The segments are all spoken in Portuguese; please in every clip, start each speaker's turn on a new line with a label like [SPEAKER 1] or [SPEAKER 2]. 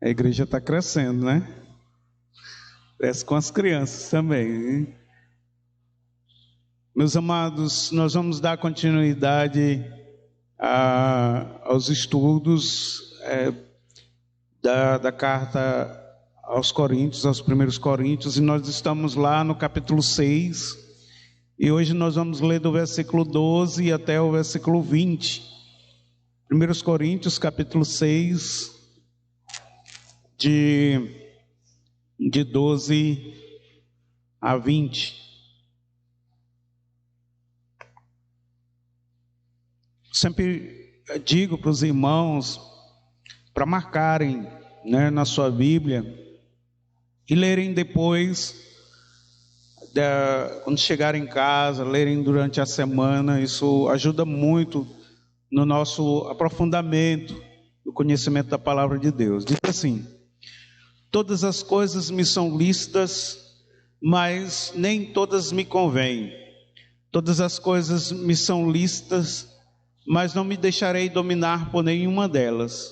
[SPEAKER 1] A igreja está crescendo, né? Cresce com as crianças também. Meus amados, nós vamos dar continuidade aos estudos da carta aos Coríntios, aos primeiros Coríntios, e nós estamos lá no capítulo 6, e hoje nós vamos ler do versículo 12 até o versículo 20. 1 Coríntios, capítulo 6, de 12 a 20. Sempre digo para os irmãos para marcarem, né, na sua Bíblia e lerem depois, quando chegarem em casa, lerem durante a semana. Isso ajuda muito no nosso aprofundamento do conhecimento da palavra de Deus. Diz assim: todas as coisas me são lícitas, mas nem todas me convêm. Todas as coisas me são lícitas, mas não me deixarei dominar por nenhuma delas.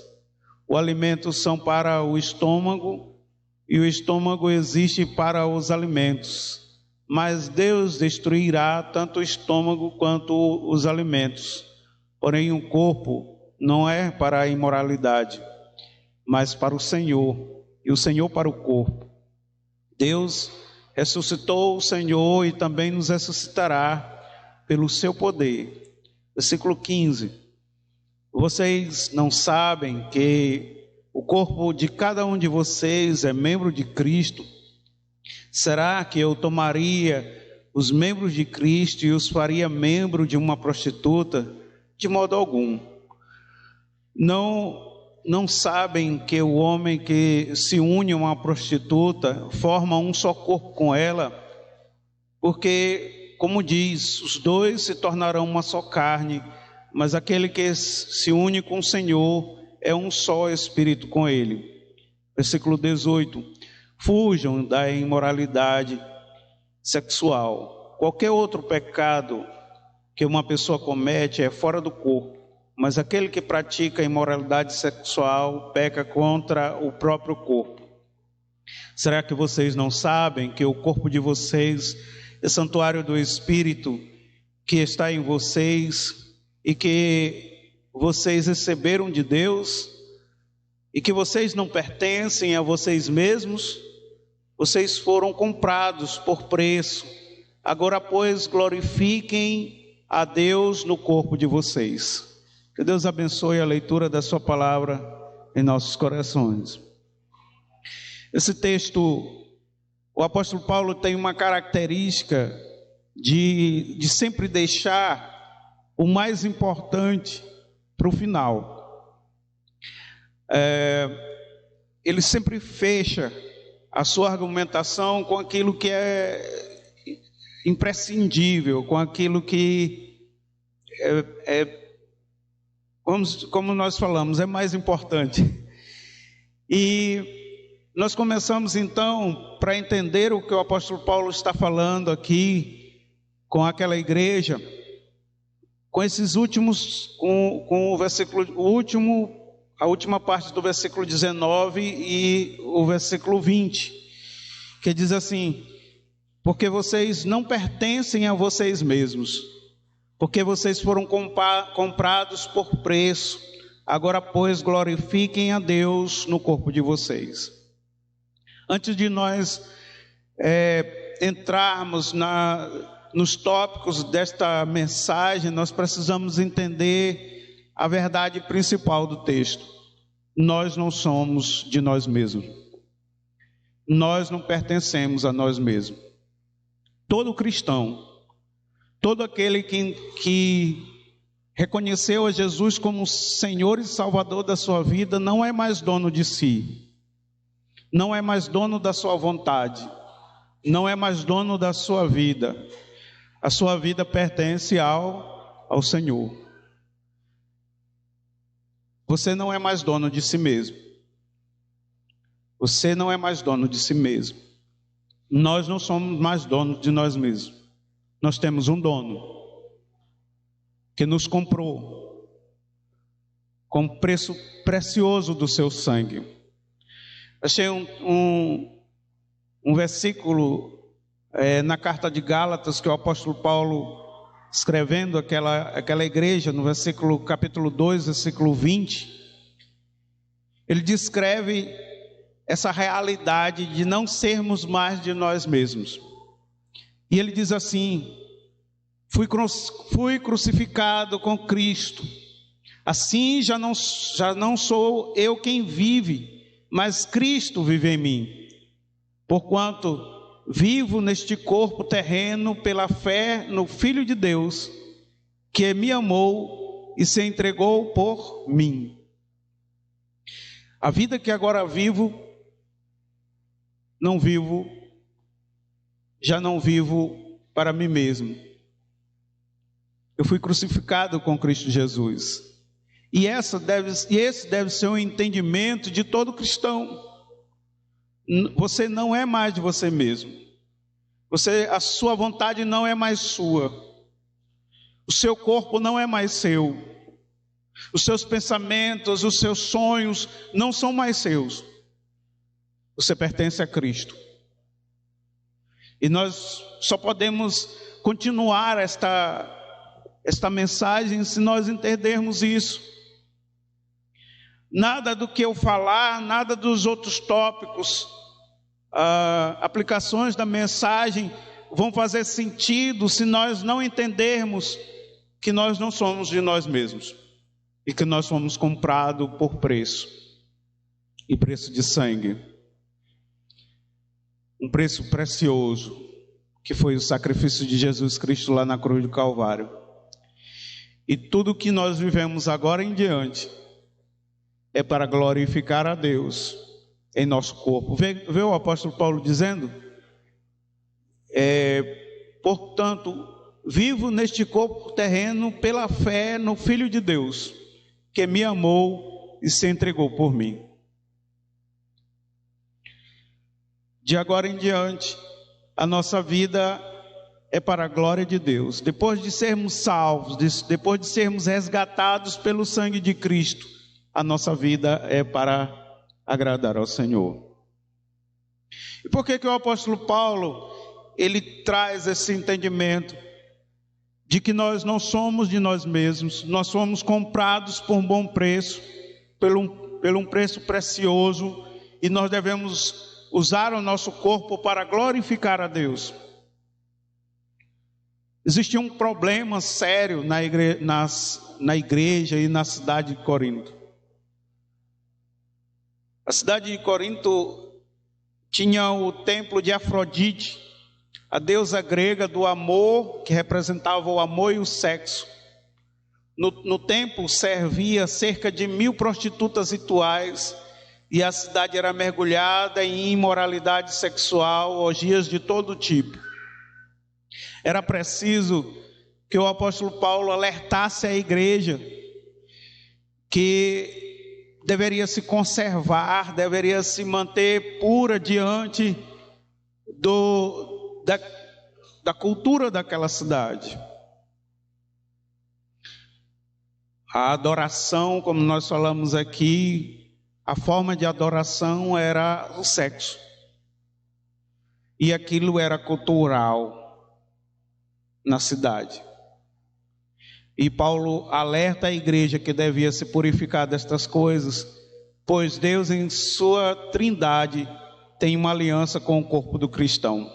[SPEAKER 1] O alimento são para o estômago, e o estômago existe para os alimentos. Mas Deus destruirá tanto o estômago quanto os alimentos. Porém, o corpo não é para a imoralidade, mas para o Senhor, e o Senhor para o corpo. Deus ressuscitou o Senhor e também nos ressuscitará pelo seu poder. Versículo 15: vocês não sabem que o corpo de cada um de vocês é membro de Cristo? Será que eu tomaria os membros de Cristo e os faria membro de uma prostituta? De modo algum. Não sabem que o homem que se une a uma prostituta forma um só corpo com ela? Porque, como diz, os dois se tornarão uma só carne, mas aquele que se une com o Senhor é um só espírito com ele. Versículo 18: fujam da imoralidade sexual. Qualquer outro pecado que uma pessoa comete é fora do corpo, mas aquele que pratica imoralidade sexual peca contra o próprio corpo. Será que vocês não sabem que o corpo de vocês é santuário do Espírito que está em vocês e que vocês receberam de Deus, e que vocês não pertencem a vocês mesmos? Vocês foram comprados por preço. Agora, pois, glorifiquem a Deus no corpo de vocês. Que Deus abençoe a leitura da sua palavra em nossos corações. Esse texto, o apóstolo Paulo tem uma característica de sempre deixar o mais importante para o final. Ele sempre fecha a sua argumentação com aquilo que é imprescindível, com aquilo que como nós falamos, é mais importante. E nós começamos então, para entender o que o apóstolo Paulo está falando aqui com aquela igreja, com esses últimos, com o versículo último, a última parte do versículo 19 e o versículo 20, que diz assim: porque vocês não pertencem a vocês mesmos, porque vocês foram comprados por preço. Agora, pois, glorifiquem a Deus no corpo de vocês. Antes de nós entrarmos nos tópicos desta mensagem, nós precisamos entender a verdade principal do texto. Nós não somos de nós mesmos. Nós não pertencemos a nós mesmos. Todo cristão, todo aquele que reconheceu a Jesus como Senhor e Salvador da sua vida, não é mais dono de si, não é mais dono da sua vontade, não é mais dono da sua vida. A sua vida pertence ao Senhor. Você não é mais dono de si mesmo. Você não é mais dono de si mesmo. Nós não somos mais donos de nós mesmos. Nós temos um dono que nos comprou com preço precioso do seu sangue. Achei um versículo na carta de Gálatas, que o apóstolo Paulo, escrevendo aquela igreja, no capítulo 2, versículo 20, ele descreve essa realidade de não sermos mais de nós mesmos. E ele diz assim: fui crucificado com Cristo, assim já não sou eu quem vive, mas Cristo vive em mim. Porquanto vivo neste corpo terreno pela fé no Filho de Deus, que me amou e se entregou por mim. A vida que agora vivo, já não vivo para mim mesmo. Eu fui crucificado com Cristo Jesus. E esse deve ser o entendimento de todo cristão. Você não é mais de você mesmo. A sua vontade não é mais sua. O seu corpo não é mais seu. Os seus pensamentos, os seus sonhos não são mais seus. Você pertence a Cristo. E nós só podemos continuar esta mensagem se nós entendermos isso. Nada do que eu falar, nada dos outros tópicos, aplicações da mensagem vão fazer sentido se nós não entendermos que nós não somos de nós mesmos e que nós fomos comprados por preço, e preço de sangue, um preço precioso, que foi o sacrifício de Jesus Cristo lá na cruz do Calvário. E tudo que nós vivemos agora em diante é para glorificar a Deus em nosso corpo. Vê o apóstolo Paulo dizendo: portanto, vivo neste corpo terreno pela fé no Filho de Deus, que me amou e se entregou por mim. De agora em diante, a nossa vida é para a glória de Deus. Depois de sermos salvos, depois de sermos resgatados pelo sangue de Cristo, a nossa vida é para agradar ao Senhor. E por que o apóstolo Paulo, ele traz esse entendimento de que nós não somos de nós mesmos, nós somos comprados por um bom preço, pelo um preço precioso, e nós devemos usar o nosso corpo para glorificar a Deus? Existia um problema sério na igreja e na cidade de Corinto. A cidade de Corinto tinha o templo de Afrodite, a deusa grega do amor, que representava o amor e o sexo. No templo servia cerca de 1000 prostitutas rituais, e a cidade era mergulhada em imoralidade sexual, orgias de todo tipo. Era preciso que o apóstolo Paulo alertasse a igreja que deveria se conservar, deveria se manter pura diante da cultura daquela cidade. A adoração, como nós falamos aqui, a forma de adoração era o sexo. E aquilo era cultural na cidade. E Paulo alerta a igreja que devia se purificar destas coisas, pois Deus em sua trindade tem uma aliança com o corpo do cristão.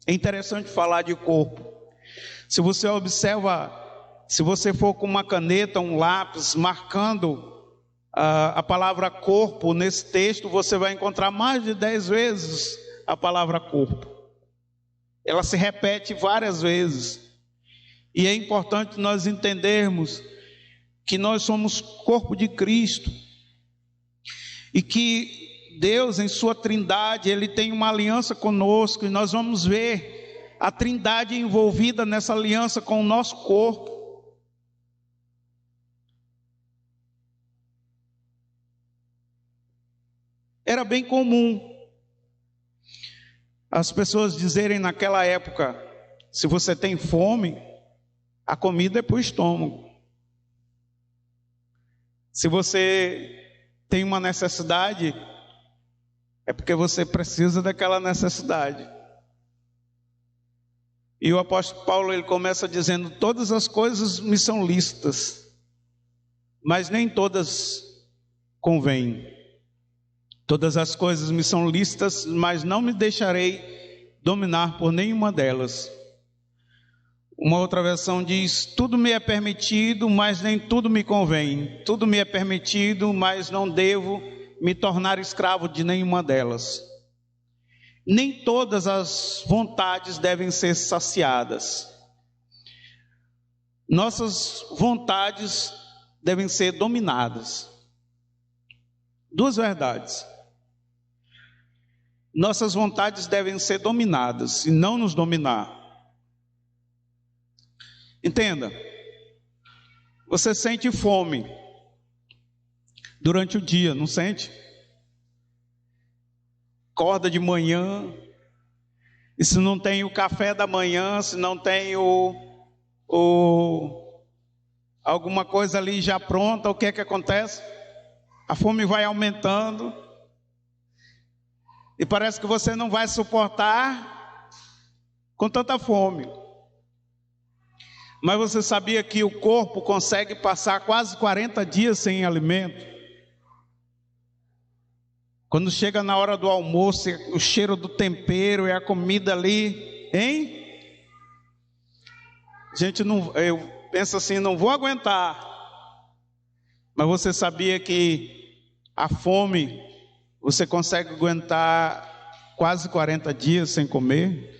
[SPEAKER 1] É interessante falar de corpo. Se você observa, se você for com uma caneta, um lápis, marcando a palavra corpo nesse texto, você vai encontrar mais de 10 vezes a palavra corpo. Ela se repete várias vezes. E é importante nós entendermos que nós somos corpo de Cristo. E que Deus, em sua trindade, Ele tem uma aliança conosco. E nós vamos ver a trindade envolvida nessa aliança com o nosso corpo. Era bem comum as pessoas dizerem naquela época: se você tem fome, a comida é para o estômago. Se você tem uma necessidade, é porque você precisa daquela necessidade. E o apóstolo Paulo, ele começa dizendo: todas as coisas me são lícitas, mas nem todas convêm. Todas as coisas me são lícitas, mas não me deixarei dominar por nenhuma delas. Uma outra versão diz: tudo me é permitido, mas nem tudo me convém. Tudo me é permitido, mas não devo me tornar escravo de nenhuma delas. Nem todas as vontades devem ser saciadas. Nossas vontades devem ser dominadas. Duas verdades. Nossas vontades devem ser dominadas e não nos dominar. Entenda, você sente fome durante o dia, não sente? Acorda de manhã, e se não tem o café da manhã, se não tem alguma coisa ali já pronta, o que é que acontece? A fome vai aumentando, e parece que você não vai suportar com tanta fome. Mas você sabia que o corpo consegue passar quase 40 dias sem alimento? Quando chega na hora do almoço, o cheiro do tempero e a comida ali, hein? Eu penso assim, não vou aguentar. Mas você sabia que a fome, você consegue aguentar quase 40 dias sem comer?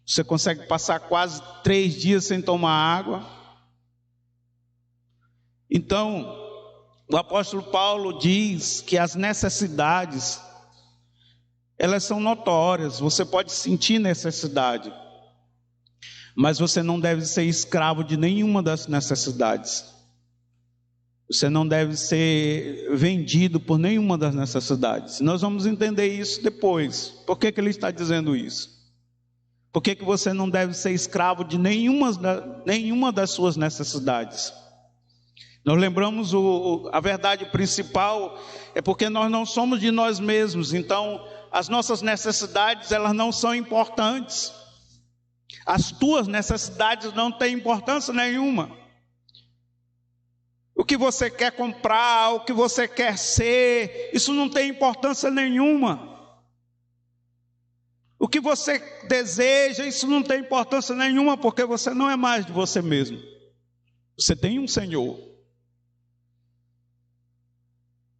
[SPEAKER 1] Você consegue passar quase 3 dias sem tomar água? Então, o apóstolo Paulo diz que as necessidades, elas são notórias. Você pode sentir necessidade, mas você não deve ser escravo de nenhuma das necessidades. Você não deve ser vendido por nenhuma das necessidades. Nós vamos entender isso depois. Por que ele está dizendo isso? Por que você não deve ser escravo de nenhuma das suas necessidades? Nós lembramos a verdade principal, é porque nós não somos de nós mesmos, então as nossas necessidades, elas não são importantes. As tuas necessidades não têm importância nenhuma. O que você quer comprar, o que você quer ser, isso não tem importância nenhuma. O que você deseja, isso não tem importância nenhuma, porque você não é mais de você mesmo. Você tem um Senhor.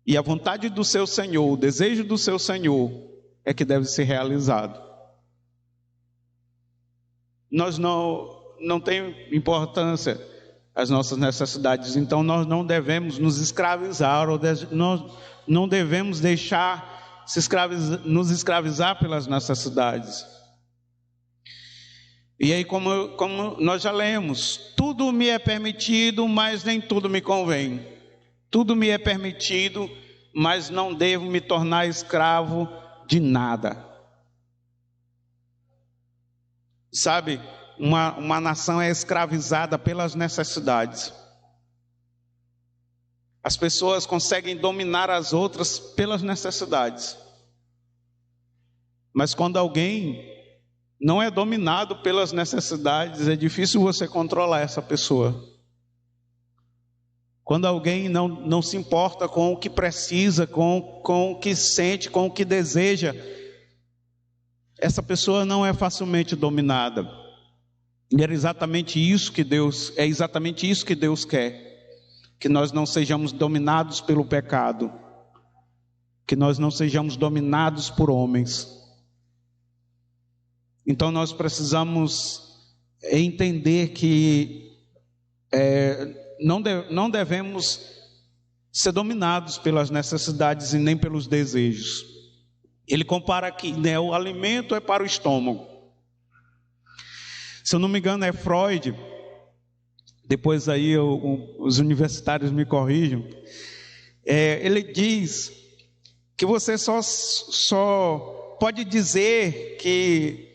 [SPEAKER 1] E a vontade do seu Senhor, o desejo do seu Senhor, é que deve ser realizado. Nós não tem importância as nossas necessidades, então nós não devemos nos escravizar, nós não devemos deixar nos escravizar pelas necessidades. E aí, como nós já lemos, tudo me é permitido, mas nem tudo me convém. Tudo me é permitido, mas não devo me tornar escravo de nada. Sabe, uma nação é escravizada pelas necessidades. As pessoas conseguem dominar as outras pelas necessidades. Mas quando alguém não é dominado pelas necessidades, é difícil você controlar essa pessoa. Quando alguém não se importa com o que precisa, com o que sente, com o que deseja, essa pessoa não é facilmente dominada. E é exatamente isso que Deus quer. Que nós não sejamos dominados pelo pecado, que nós não sejamos dominados por homens. Então nós precisamos entender que não devemos ser dominados pelas necessidades e nem pelos desejos. Ele compara aqui, né, o alimento é para o estômago. Se eu não me engano é Freud, depois aí os universitários me corrijam, ele diz que você só pode dizer que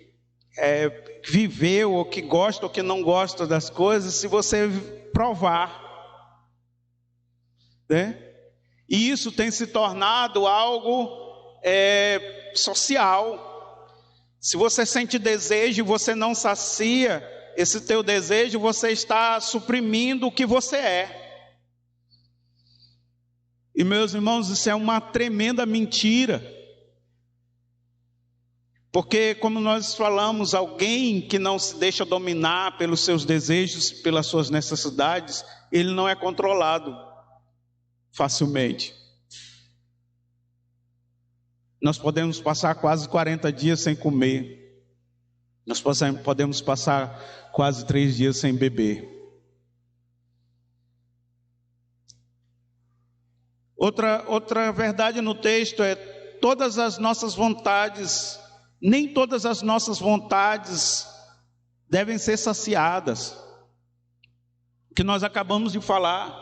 [SPEAKER 1] viveu, ou que gosta ou que não gosta das coisas, se você provar, né? E isso tem se tornado algo social. Se você sente desejo e você não sacia esse teu desejo, você está suprimindo o que você é. E meus irmãos, isso é uma tremenda mentira. Porque, como nós falamos, alguém que não se deixa dominar pelos seus desejos, pelas suas necessidades, ele não é controlado facilmente. Nós podemos passar quase 40 dias sem comer. Nós podemos passar quase 3 dias sem beber. Outra verdade no texto é: todas as nossas vontades, nem todas as nossas vontades devem ser saciadas. Que nós acabamos de falar.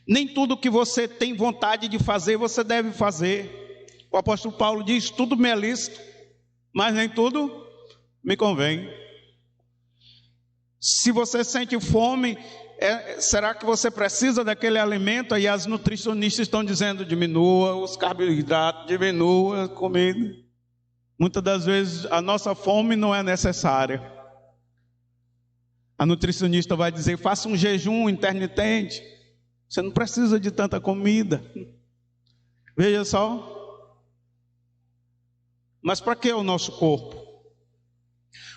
[SPEAKER 1] Nem tudo que você tem vontade de fazer, você deve fazer. O apóstolo Paulo diz: tudo me é lícito, mas nem tudo me convém. Se você sente fome, será que você precisa daquele alimento? E as nutricionistas estão dizendo: diminua os carboidratos, diminua a comida. Muitas das vezes a nossa fome não é necessária. A nutricionista vai dizer: faça um jejum intermitente. Você não precisa de tanta comida. Veja só. Mas para que o nosso corpo?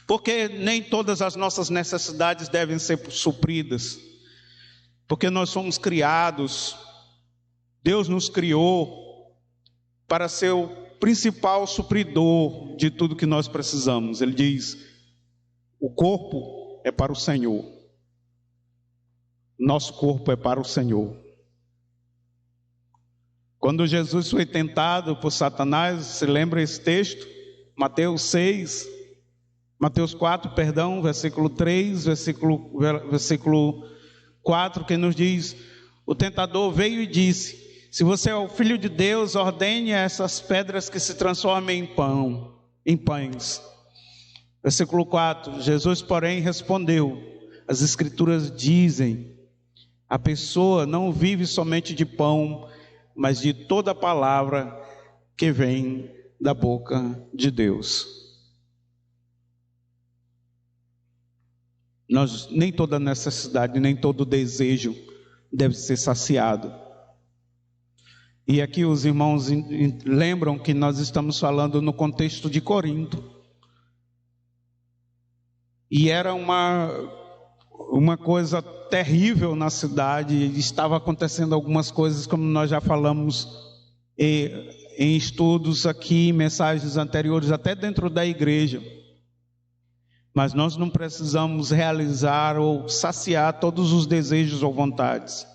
[SPEAKER 1] Porque nem todas as nossas necessidades devem ser supridas. Porque nós somos criados, Deus nos criou para ser o principal supridor de tudo que nós precisamos. Ele diz: o corpo é para o Senhor. Nosso corpo é para o Senhor. Quando Jesus foi tentado por Satanás, você lembra esse texto? Mateus 4, versículo 3, versículo 4, que nos diz: o tentador veio e disse: se você é o Filho de Deus, ordene a essas pedras que se transformem em pães. Versículo 4, Jesus, porém, respondeu: as Escrituras dizem, a pessoa não vive somente de pão, mas de toda palavra que vem da boca de Deus. Nem toda necessidade, nem todo desejo deve ser saciado. E aqui os irmãos lembram que nós estamos falando no contexto de Corinto. E era uma coisa terrível na cidade. Estava acontecendo algumas coisas, como nós já falamos em estudos aqui, mensagens anteriores, até dentro da igreja. Mas nós não precisamos realizar ou saciar todos os desejos ou vontades,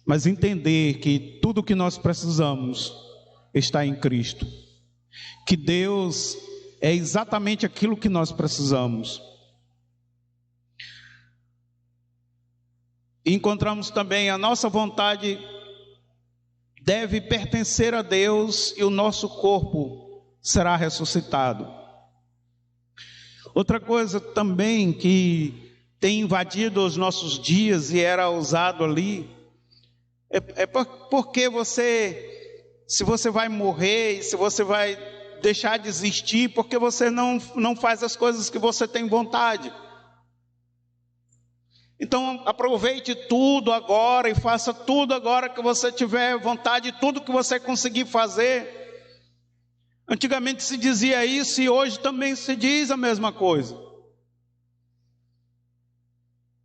[SPEAKER 1] mas entender que tudo que nós precisamos está em Cristo, que Deus é exatamente aquilo que nós precisamos. E encontramos também: a nossa vontade deve pertencer a Deus e o nosso corpo será ressuscitado. Outra coisa também que tem invadido os nossos dias e era usado ali, porque se você vai morrer, se você vai deixar de existir, porque você não faz as coisas que você tem vontade. Então aproveite tudo agora e faça tudo agora que você tiver vontade, tudo que você conseguir fazer. Antigamente se dizia isso e hoje também se diz a mesma coisa.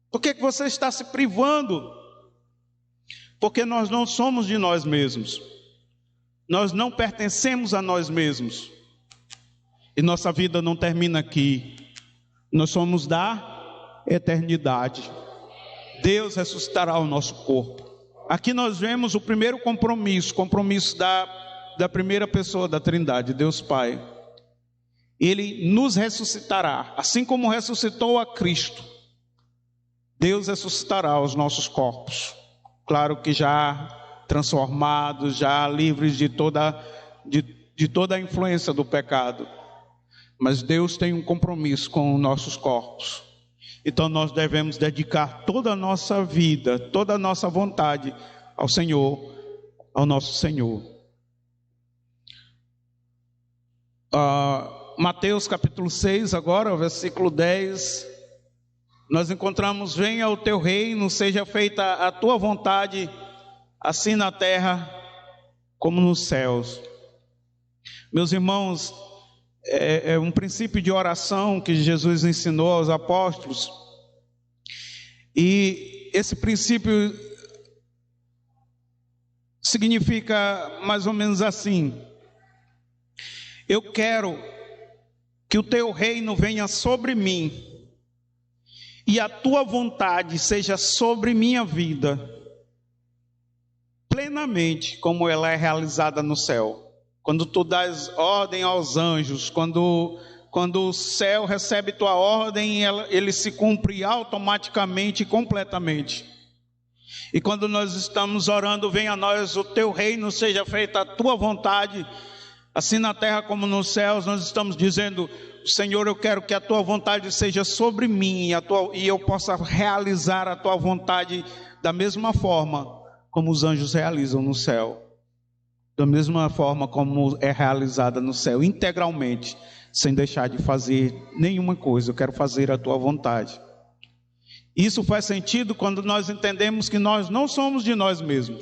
[SPEAKER 1] Por que você está se privando? Porque nós não somos de nós mesmos. Nós não pertencemos a nós mesmos. E nossa vida não termina aqui. Nós somos da eternidade. Deus ressuscitará o nosso corpo. Aqui nós vemos o primeiro compromisso da primeira pessoa da Trindade, Deus Pai. Ele nos ressuscitará, assim como ressuscitou a Cristo. Deus ressuscitará os nossos corpos. Claro que já transformados, já livres de toda a influência do pecado. Mas Deus tem um compromisso com os nossos corpos. Então nós devemos dedicar toda a nossa vida, toda a nossa vontade ao Senhor, ao nosso Senhor. Mateus capítulo 6, agora, versículo 10, nós encontramos: venha o teu reino, seja feita a tua vontade, assim na terra como nos céus. Meus irmãos, é um princípio de oração que Jesus ensinou aos apóstolos, e esse princípio significa mais ou menos assim: eu quero que o teu reino venha sobre mim, e a tua vontade seja sobre minha vida, plenamente, como ela é realizada no céu. Quando tu dás ordem aos anjos, quando o céu recebe tua ordem, ele se cumpre automaticamente e completamente. E quando nós estamos orando: venha a nós o teu reino, seja feita a tua vontade, assim na terra como nos céus, nós estamos dizendo: Senhor, eu quero que a tua vontade seja sobre mim, e eu possa realizar a tua vontade da mesma forma como os anjos realizam no céu, da mesma forma como é realizada no céu, integralmente, sem deixar de fazer nenhuma coisa. Eu quero fazer a tua vontade. Isso faz sentido quando nós entendemos que nós não somos de nós mesmos,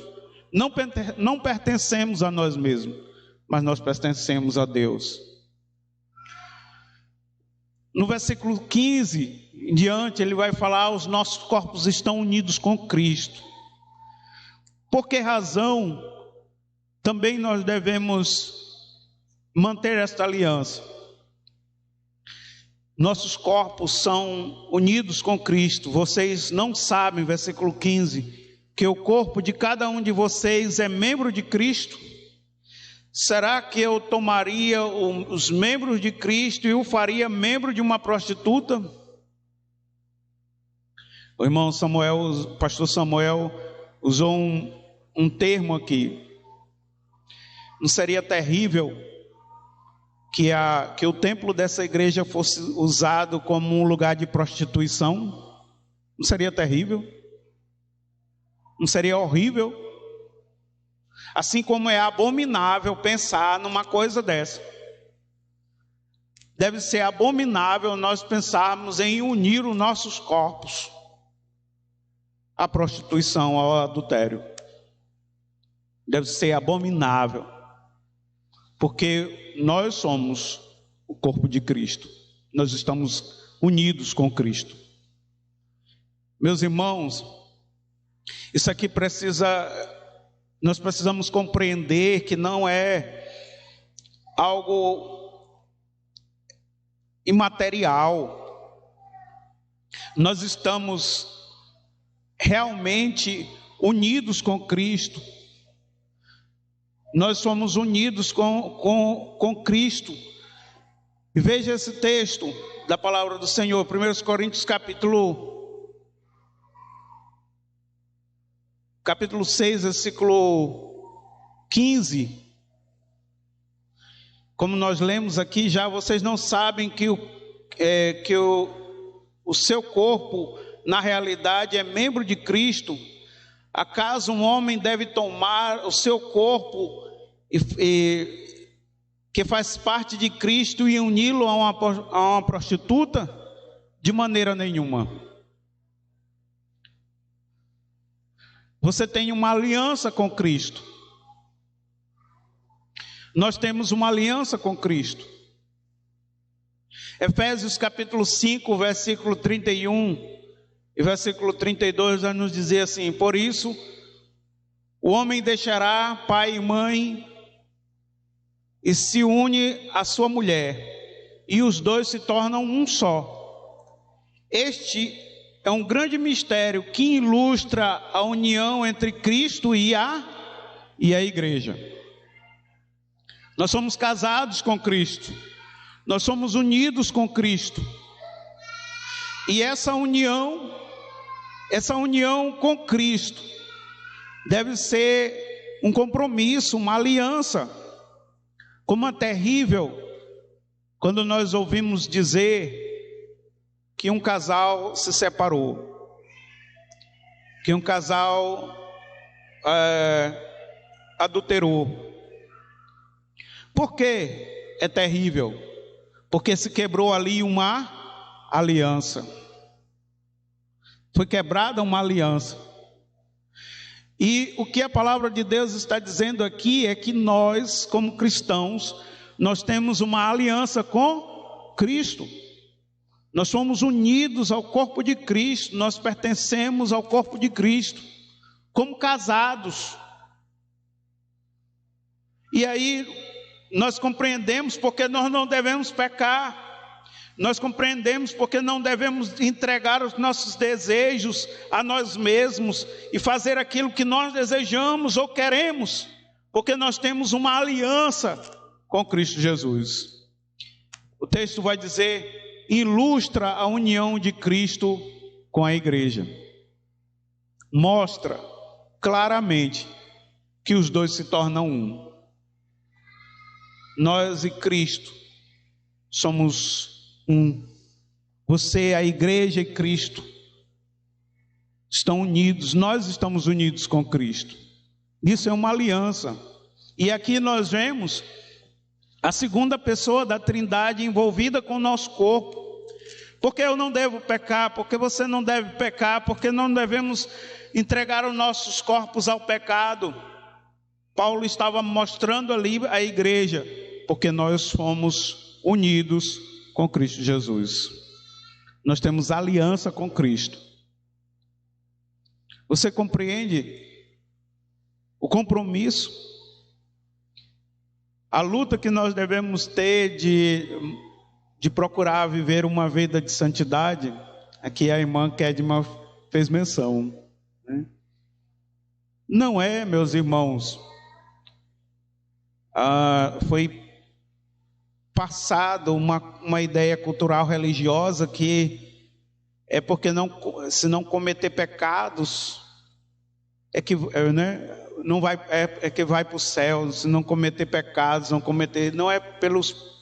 [SPEAKER 1] não pertencemos a nós mesmos, mas nós pertencemos a Deus. No versículo 15 em diante, ele vai falar: os nossos corpos estão unidos com Cristo. Por que razão também nós devemos manter esta aliança? Nossos corpos são unidos com Cristo. Vocês não sabem, versículo 15, que o corpo de cada um de vocês é membro de Cristo? Será que eu tomaria os membros de Cristo e o faria membro de uma prostituta? O irmão Samuel, o pastor Samuel, usou um termo aqui. Não seria terrível que o templo dessa igreja fosse usado como um lugar de prostituição? Não seria terrível? Não seria horrível? Assim como é abominável pensar numa coisa dessa. Deve ser abominável nós pensarmos em unir os nossos corpos à prostituição, ao adultério. Deve ser abominável, porque nós somos o corpo de Cristo. Nós estamos unidos com Cristo. Meus irmãos, isso aqui nós precisamos compreender que não é algo imaterial. Nós estamos realmente unidos com Cristo. Nós somos unidos com Cristo. E veja esse texto da palavra do Senhor, 1 Coríntios capítulo 6, versículo 15. Como nós lemos aqui, já vocês não sabem que o seu corpo, na realidade, é membro de Cristo? Acaso um homem deve tomar o seu corpo, que faz parte de Cristo, e uni-lo a uma prostituta? De maneira nenhuma. Você tem uma aliança com Cristo. Nós temos uma aliança com Cristo. Efésios capítulo 5, versículo 31 e versículo 32 vai nos dizer assim: por isso, o homem deixará pai e mãe e se une à sua mulher, e os dois se tornam um só. Este é um grande mistério que ilustra a união entre Cristo e a igreja. Nós somos casados com Cristo. Nós somos unidos com Cristo. E essa união com Cristo deve ser um compromisso, uma aliança. Como é terrível quando nós ouvimos dizer que um casal se separou, que um casal adulterou. Por que é terrível, porque se quebrou ali uma aliança. Foi quebrada uma aliança. E o que a palavra de Deus está dizendo aqui é que nós, como cristãos, nós temos uma aliança com Cristo. Nós somos unidos ao corpo de Cristo, nós pertencemos ao corpo de Cristo, como casados. E aí nós compreendemos porque nós não devemos pecar. Nós compreendemos porque não devemos entregar os nossos desejos a nós mesmos e fazer aquilo que nós desejamos ou queremos, porque nós temos uma aliança com Cristo Jesus. O texto vai dizer, ilustra a união de Cristo com a igreja. Mostra claramente que os dois se tornam um. Nós e Cristo somos um. Você, a igreja e Cristo estão unidos, nós estamos unidos com Cristo. Isso é uma aliança. E aqui nós vemos a segunda pessoa da Trindade envolvida com o nosso corpo. Porque eu não devo pecar, porque você não deve pecar, porque não devemos entregar os nossos corpos ao pecado. Paulo estava mostrando ali a igreja, porque nós fomos unidos com Cristo Jesus. Nós temos aliança com Cristo. Você compreende o compromisso, a luta que nós devemos ter de procurar viver uma vida de santidade? Aqui a irmã Kedma fez menção, né? Não é, meus irmãos, foi passado uma ideia cultural religiosa que é porque se não cometer pecados é que, né, não vai, é que vai para o céu. Se não cometer pecados, não é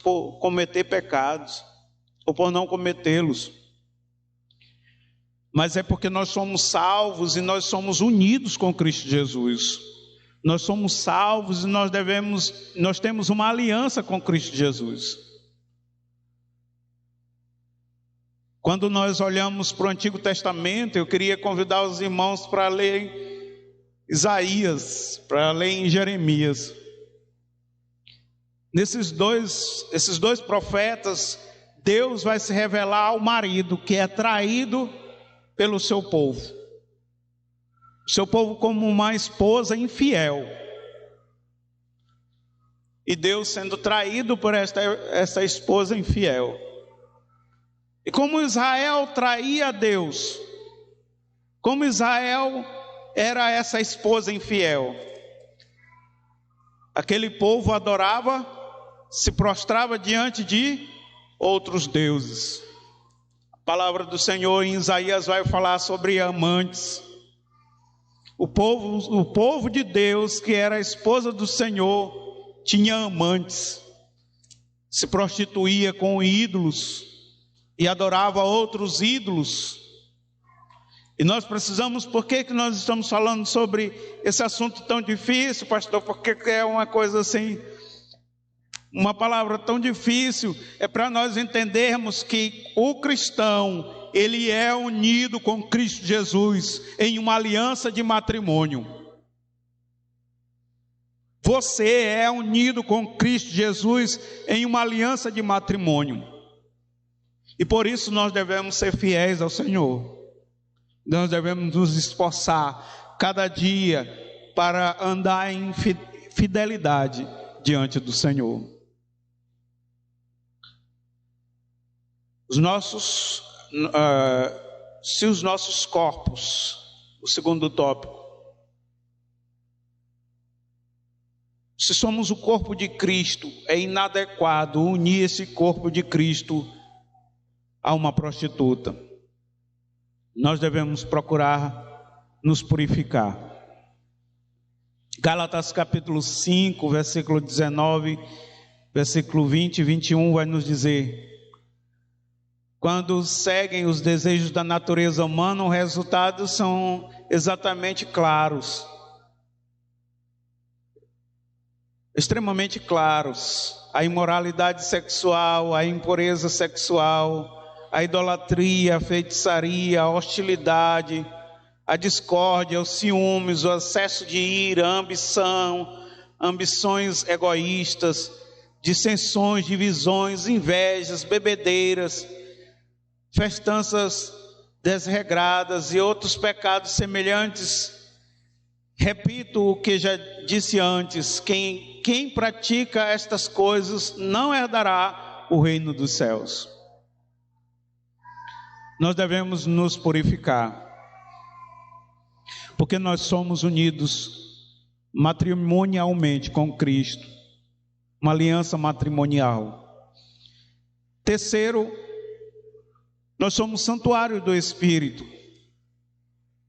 [SPEAKER 1] por cometer pecados ou por não cometê-los, mas é porque nós somos salvos e nós somos unidos com Cristo Jesus. Nós somos salvos e nós temos uma aliança com Cristo Jesus. Quando nós olhamos para o Antigo Testamento, eu queria convidar os irmãos para ler Isaías, para ler em Jeremias. Esses dois profetas, Deus vai se revelar ao marido que é traído pelo seu povo. Seu povo como uma esposa infiel. E Deus sendo traído por esta esposa infiel. E como Israel traía a Deus, como Israel era essa esposa infiel, aquele povo adorava, se prostrava diante de outros deuses. A palavra do Senhor em Isaías vai falar sobre amantes. O povo de Deus, que era a esposa do Senhor, tinha amantes, se prostituía com ídolos e adorava outros ídolos. E nós precisamos, por que nós estamos falando sobre esse assunto tão difícil, pastor? Porque é uma coisa assim, uma palavra tão difícil. É para nós entendermos que o cristão, ele é unido com Cristo Jesus em uma aliança de matrimônio. Você é unido com Cristo Jesus em uma aliança de matrimônio. E por isso nós devemos ser fiéis ao Senhor. Nós devemos nos esforçar cada dia para andar em fidelidade diante do Senhor. Se os nossos corpos, o segundo tópico, se somos o corpo de Cristo, é inadequado unir esse corpo de Cristo a uma prostituta. Nós devemos procurar nos purificar. Gálatas capítulo 5, versículo 19, versículo 20 e 21 vai nos dizer: quando seguem os desejos da natureza humana, os resultados são exatamente claros. extremamente claros: a imoralidade sexual, a impureza sexual, a idolatria, a feitiçaria, a hostilidade, a discórdia, os ciúmes, o excesso de ira, a ambição, ambições egoístas, dissensões, divisões, invejas, bebedeiras, festanças desregradas e outros pecados semelhantes. Repito o que já disse antes: quem pratica estas coisas não herdará o reino dos céus. Nós devemos nos purificar, porque nós somos unidos matrimonialmente com Cristo, uma aliança matrimonial. Terceiro, nós somos santuário do Espírito.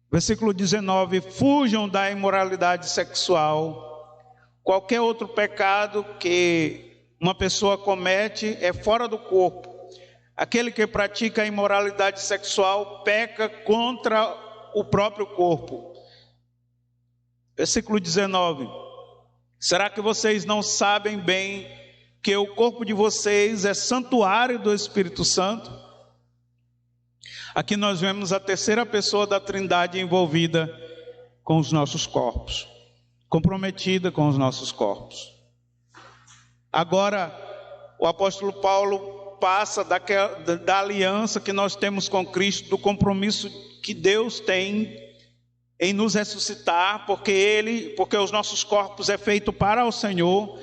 [SPEAKER 1] Versículo 19: fujam da imoralidade sexual. Qualquer outro pecado que uma pessoa comete é fora do corpo. Aquele que pratica a imoralidade sexual peca contra o próprio corpo. Versículo 19: será que vocês não sabem bem que o corpo de vocês é santuário do Espírito Santo? Aqui nós vemos a terceira pessoa da Trindade envolvida com os nossos corpos, comprometida com os nossos corpos. Agora, o apóstolo Paulo passa da aliança que nós temos com Cristo, do compromisso que Deus tem em nos ressuscitar, porque os nossos corpos é feito para o Senhor,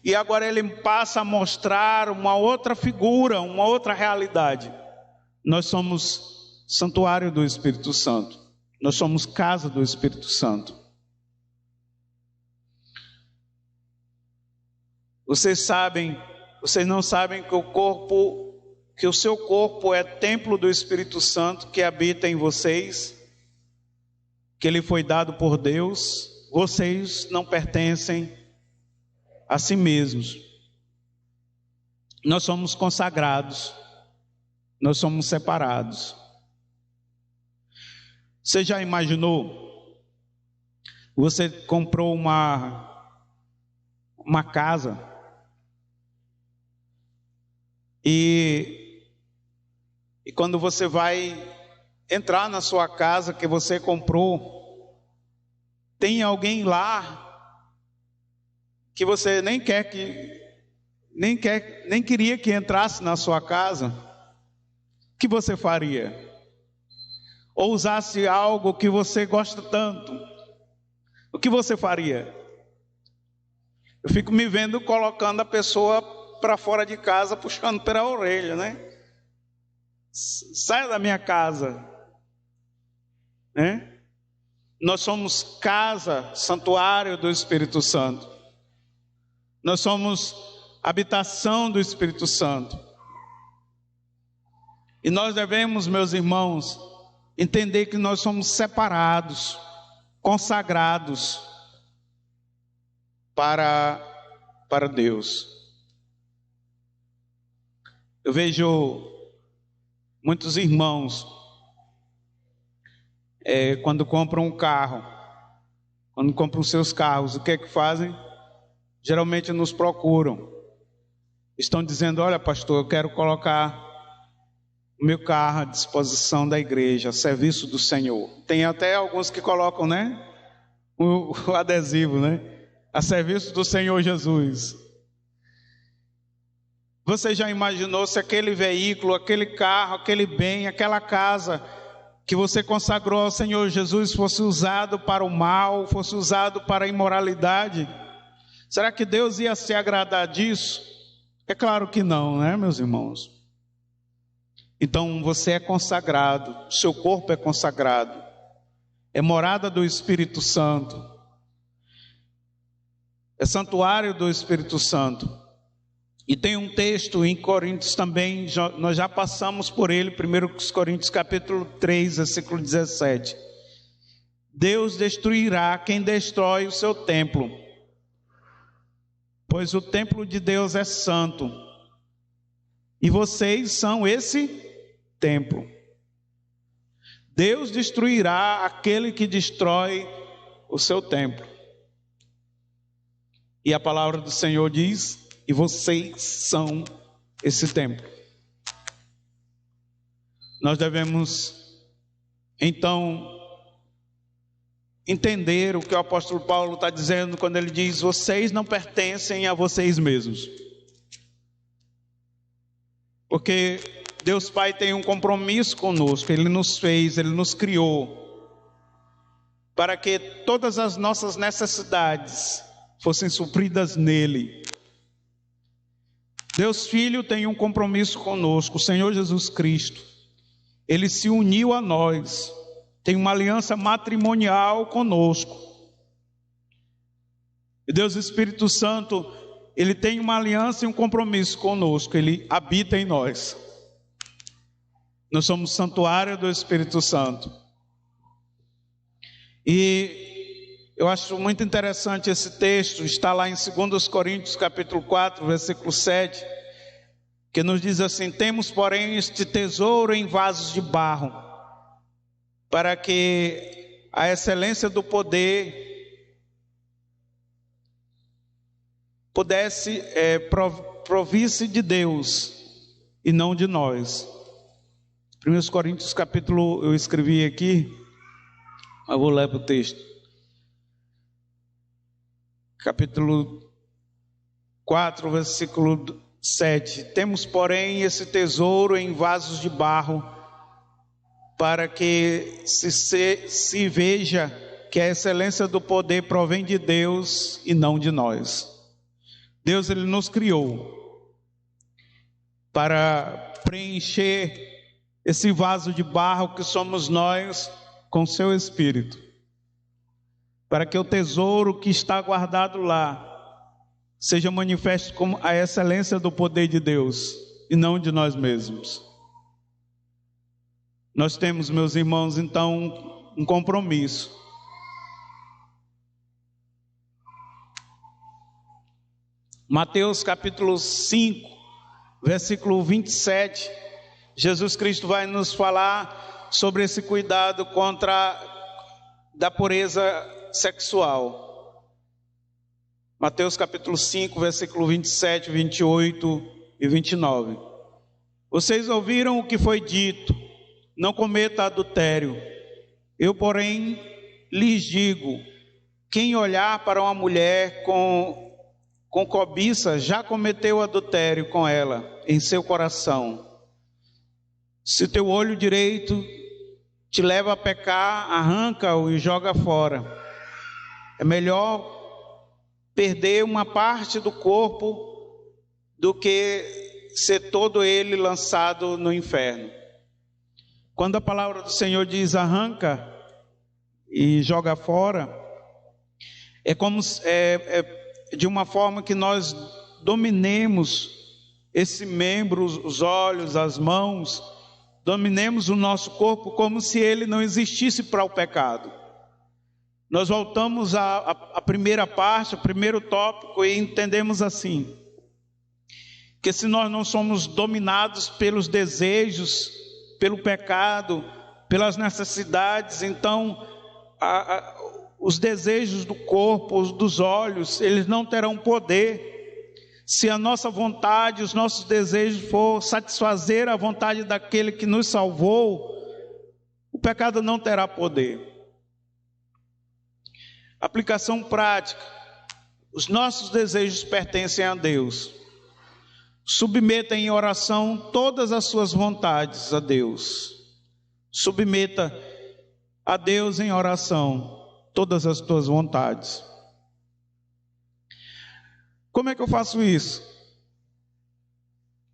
[SPEAKER 1] e agora ele passa a mostrar uma outra figura, uma outra realidade. Nós somos santuário do Espírito Santo, nós somos casa do Espírito Santo. Vocês não sabem que o seu corpo é templo do Espírito Santo que habita em vocês, que ele foi dado por Deus. Vocês não pertencem a si mesmos. Nós somos consagrados, nós somos separados. Você já imaginou? Você comprou uma casa e quando você vai entrar na sua casa que você comprou, tem alguém lá que você nem queria que entrasse na sua casa. O que você faria? Ou usasse algo que você gosta tanto, o que você faria? Eu fico me vendo colocando a pessoa para fora de casa, puxando pela orelha, né? Saia da minha casa, né? Nós somos casa, santuário do Espírito Santo. Nós somos habitação do Espírito Santo. E nós devemos, meus irmãos, entender que nós somos separados, consagrados para Deus. Eu vejo muitos irmãos, quando compram um carro, quando compram seus carros, o que é que fazem? Geralmente nos procuram. Estão dizendo: olha, pastor, eu quero colocar o meu carro à disposição da igreja, a serviço do Senhor. Tem até alguns que colocam, né, o adesivo, né, a serviço do Senhor Jesus. Você já imaginou se aquele veículo, aquele carro, aquele bem, aquela casa que você consagrou ao Senhor Jesus fosse usado para o mal, fosse usado para a imoralidade? Será que Deus ia se agradar disso? É claro que não, né, meus irmãos? Então você é consagrado, seu corpo é consagrado, é morada do Espírito Santo, é santuário do Espírito Santo. E tem um texto em Coríntios também, nós já passamos por ele, 1 Coríntios capítulo 3, versículo 17. Deus destruirá quem destrói o seu templo, pois o templo de Deus é santo, e vocês são esse templo. Deus destruirá aquele que destrói o seu templo. E a palavra do Senhor diz: e vocês são esse templo. Nós devemos, então, entender o que o apóstolo Paulo está dizendo quando ele diz: vocês não pertencem a vocês mesmos. Porque Deus Pai tem um compromisso conosco, Ele nos fez, Ele nos criou, para que todas as nossas necessidades fossem supridas nele. Deus Filho tem um compromisso conosco, o Senhor Jesus Cristo. Ele se uniu a nós, tem uma aliança matrimonial conosco. E Deus Espírito Santo, Ele tem uma aliança e um compromisso conosco, Ele habita em nós. Nós somos santuário do Espírito Santo. E eu acho muito interessante esse texto, está lá em 2 Coríntios capítulo 4, versículo 7, que nos diz assim: temos, porém, este tesouro em vasos de barro, para que a excelência do poder pudesse provisse de Deus e não de nós. 1 Coríntios capítulo, eu escrevi aqui, eu vou ler para o texto. Capítulo 4, versículo 7. Temos, porém, esse tesouro em vasos de barro, para que se veja que a excelência do poder provém de Deus e não de nós. Deus, Ele nos criou para preencher esse vaso de barro que somos nós com seu Espírito, para que o tesouro que está guardado lá seja manifesto como a excelência do poder de Deus e não de nós mesmos. Nós temos, meus irmãos, então, um compromisso. Mateus capítulo 5, versículo 27, Jesus Cristo vai nos falar sobre esse cuidado da pureza sexual. Mateus capítulo 5, versículo 27, 28 e 29. Vocês ouviram o que foi dito: não cometa adultério. Eu, porém, lhes digo: quem olhar para uma mulher com cobiça já cometeu adultério com ela em seu coração. Se teu olho direito te leva a pecar, arranca-o e joga fora. É melhor perder uma parte do corpo do que ser todo ele lançado no inferno. Quando a palavra do Senhor diz arranca e joga fora, é como de uma forma que nós dominemos esse membro, os olhos, as mãos, dominemos o nosso corpo como se ele não existisse para o pecado. Nós voltamos à primeira parte, ao primeiro tópico, e entendemos assim: que se nós não somos dominados pelos desejos, pelo pecado, pelas necessidades, então os desejos do corpo, os dos olhos, eles não terão poder. Se a nossa vontade, os nossos desejos for satisfazer a vontade daquele que nos salvou, o pecado não terá poder. Aplicação prática: os nossos desejos pertencem a Deus. Submeta em oração todas as suas vontades a Deus. Submeta a Deus em oração todas as tuas vontades. Como é que eu faço isso?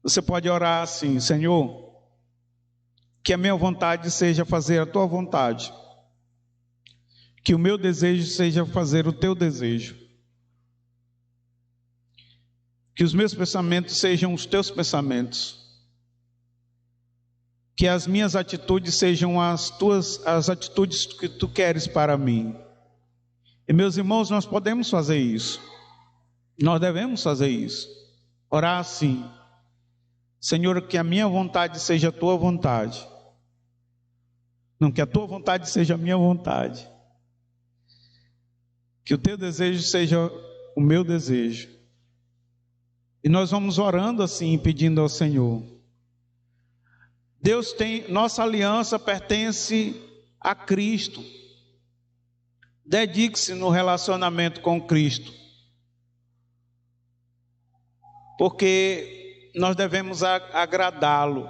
[SPEAKER 1] Você pode orar assim: Senhor, que a minha vontade seja fazer a tua vontade, que o meu desejo seja fazer o teu desejo, que os meus pensamentos sejam os teus pensamentos, que as minhas atitudes sejam as atitudes que tu queres para mim. E meus irmãos, nós podemos fazer isso, nós devemos fazer isso, orar assim: Senhor, que a minha vontade seja a tua vontade, não que a tua vontade seja a minha vontade, que o teu desejo seja o meu desejo. E nós vamos orando assim, pedindo ao Senhor. Nossa aliança pertence a Cristo. Dedique-se no relacionamento com Cristo. Porque nós devemos agradá-lo.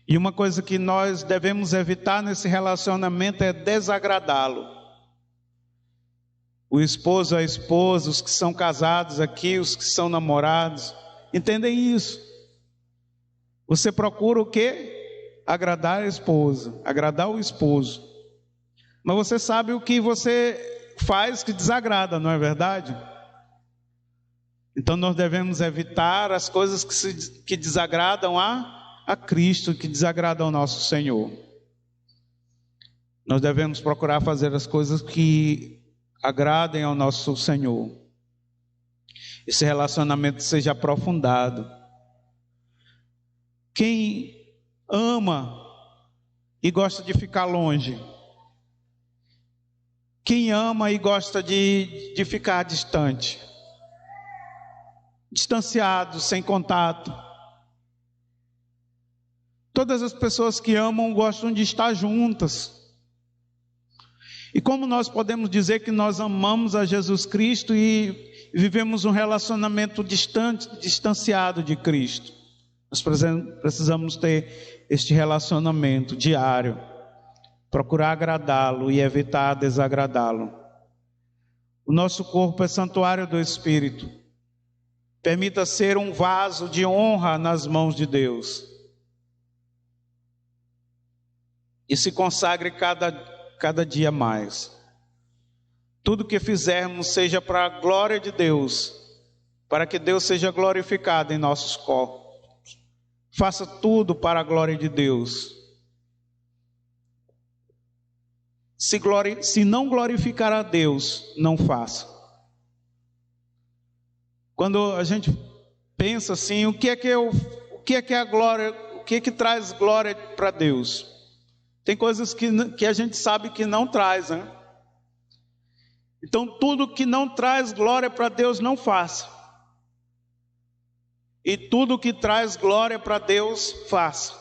[SPEAKER 1] E uma coisa que nós devemos evitar nesse relacionamento é desagradá-lo. O esposo, a esposa, os que são casados aqui, os que são namorados, entendem isso. Você procura o quê? Agradar a esposa, agradar o esposo. Mas você sabe o que você faz que desagrada, não é verdade? Então nós devemos evitar as coisas que desagradam a Cristo, que desagradam ao nosso Senhor. Nós devemos procurar fazer as coisas que agradem ao nosso Senhor. Esse relacionamento seja aprofundado. Quem ama e gosta de ficar longe? Quem ama e gosta de ficar distante? Distanciado, sem contato. Todas as pessoas que amam gostam de estar juntas. E como nós podemos dizer que nós amamos a Jesus Cristo e vivemos um relacionamento distanciado de Cristo? Nós precisamos ter este relacionamento diário, procurar agradá-lo e evitar desagradá-lo. O nosso corpo é santuário do Espírito. Permita ser um vaso de honra nas mãos de Deus. E se consagre cada dia mais. Tudo que fizermos seja para a glória de Deus, para que Deus seja glorificado em nossos corpos. Faça tudo para a glória de Deus. Se não glorificar a Deus, não faça. Quando a gente pensa assim, o que é a glória, o que traz glória para Deus? Tem coisas que a gente sabe que não traz, né? Então tudo que não traz glória para Deus, não faça. E tudo que traz glória para Deus, faça.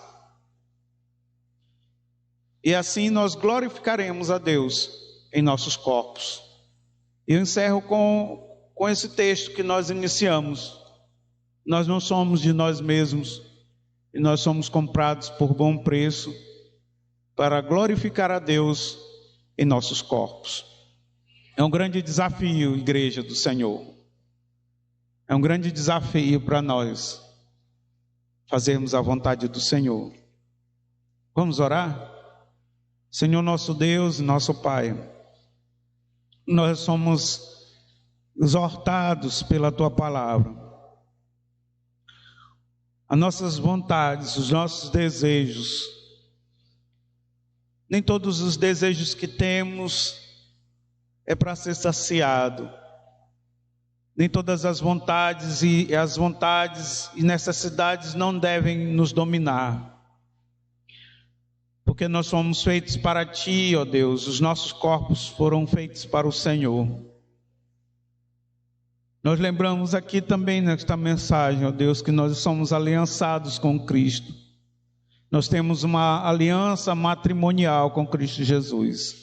[SPEAKER 1] E assim nós glorificaremos a Deus em nossos corpos. Eu encerro com esse texto que nós iniciamos. Nós não somos de nós mesmos, e nós somos comprados por bom preço para glorificar a Deus em nossos corpos. É um grande desafio, igreja do Senhor. É um grande desafio para nós fazermos a vontade do Senhor. Vamos orar? Senhor nosso Deus, nosso Pai, nós somos exortados pela Tua palavra. As nossas vontades, os nossos desejos, nem todos os desejos que temos é para ser saciado. Nem todas as vontades e necessidades não devem nos dominar. Porque nós somos feitos para Ti, ó Deus, os nossos corpos foram feitos para o Senhor. Nós lembramos aqui também nesta mensagem, ó Deus, que nós somos aliançados com Cristo. Nós temos uma aliança matrimonial com Cristo Jesus.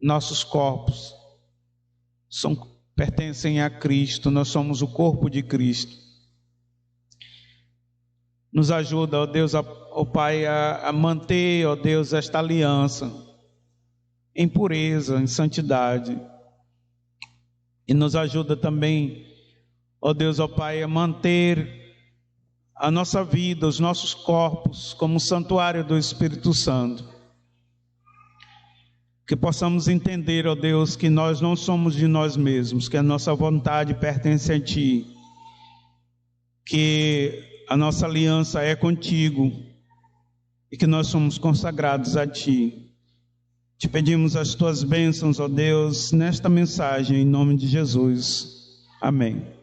[SPEAKER 1] Nossos corpos pertencem a Cristo, nós somos o corpo de Cristo. Nos ajuda, ó Deus, ó Pai, a manter, ó Deus, esta aliança em pureza, em santidade. E nos ajuda também, ó Deus, ó Pai, a manter a nossa vida, os nossos corpos como santuário do Espírito Santo. Que possamos entender, ó Deus, que nós não somos de nós mesmos, que a nossa vontade pertence a Ti, que a nossa aliança é contigo e que nós somos consagrados a Ti. Te pedimos as Tuas bênçãos, ó Deus, nesta mensagem, em nome de Jesus. Amém.